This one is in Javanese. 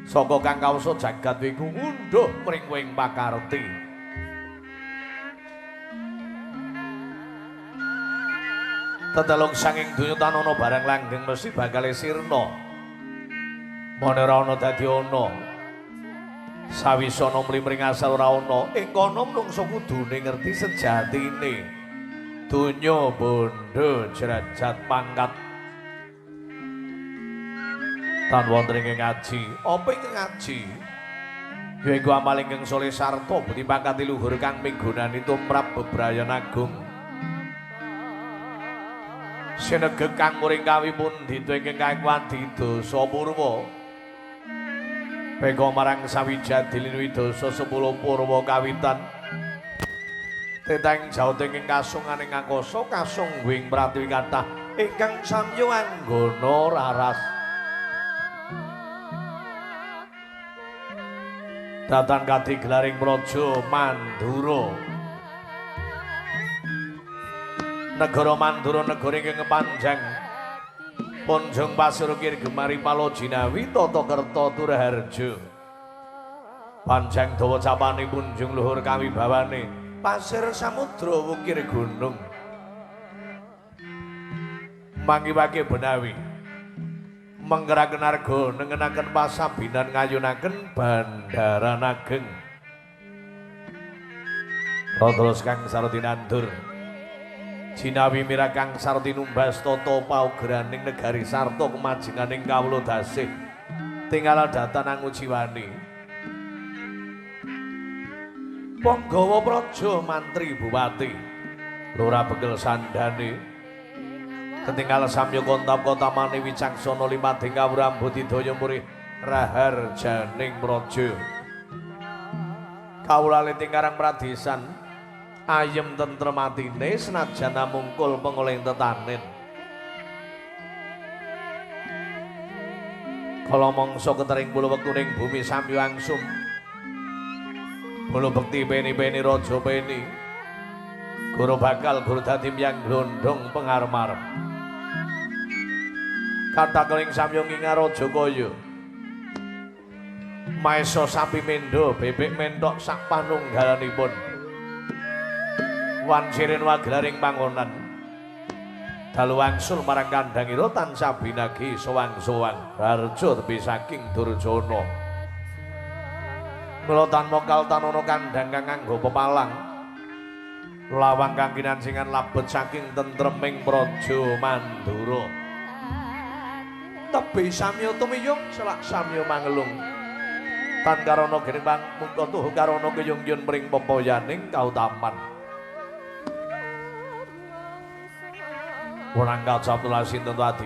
saka kang kawasa jagat wiku ngunduh pring wing pakarti. Tetelung sanging donya tanana barang langgeng mesti bakal sirna. Mone ora ana dadi ana. Sawisana mlimring asal ora ana, ing kono menungsa kudune ngerti sejatine. Donya bondo derajat pangkat. Tan wonten ing ngaji, apa ing ngaji? Ya iku amal ingkang soleh sarta budi pangkat luhur kang minggunani tumrap bebrayan agung. Sinegeg kang muring kawi pundhita ingkang kaekuwadi dosa purwa. Peka marang sawijadi linwidasa 10 purwa kawitan. Teteng jaut ingkang kasunganing angkasa kasungguing pratiwi kathah ingkang samya anggana raras. Datan kadi gelaring praja Mandura. Negara Mandura negara ingkang panjang. Ponjong pasir kir gemari palo jinawi tata kerta Turaharja. Panjang dawa capane punjung luhur kawibawane pasir samudra wukir gunung. Mangiwake benawi. Menggeraken arga nengenaken pasabinan ngayunaken bandaran ageng. Terus kang sarti nandur. Jinawi mirakang sarti numbas tata paugraning negari sarta kemajenganing kawula dasih tinggal datan angujiwani Panggawa praja mantri bupati lurah begel sandane ketinggal samya kontap-kota mani wicaksana limating kawruh budidaya murih raharjaning praja kawula liting karang pradesan ayem tentrem atine senajan mungkul pengoleh tetanen. Kala mangsa ketering kula wektuning bumi samya angsum. Kula bekti peni-peni raja peni. Guru bakal guru dadi miyang glondhong pengarep-arep. Katakeling samya ngingar raja kaya. Maesa sapi mendo bebek mentok sak panunggalanipun. Wansirin wagelaring pangonan dalu wangsul marang kandhangira tansah binagi sowang-sowang harja tepi saking Durjana mula tan mokal tanana kandhang kang nganggo pepalang lawang kang kinancingan labet saking tentreming praja Mandura tebi samya tumiyung selak samya mangelung tan karana gening pangmuka tuh karana keyung-yung mring pepoyaning kautaman Orang kau sabtu lasin tentu hati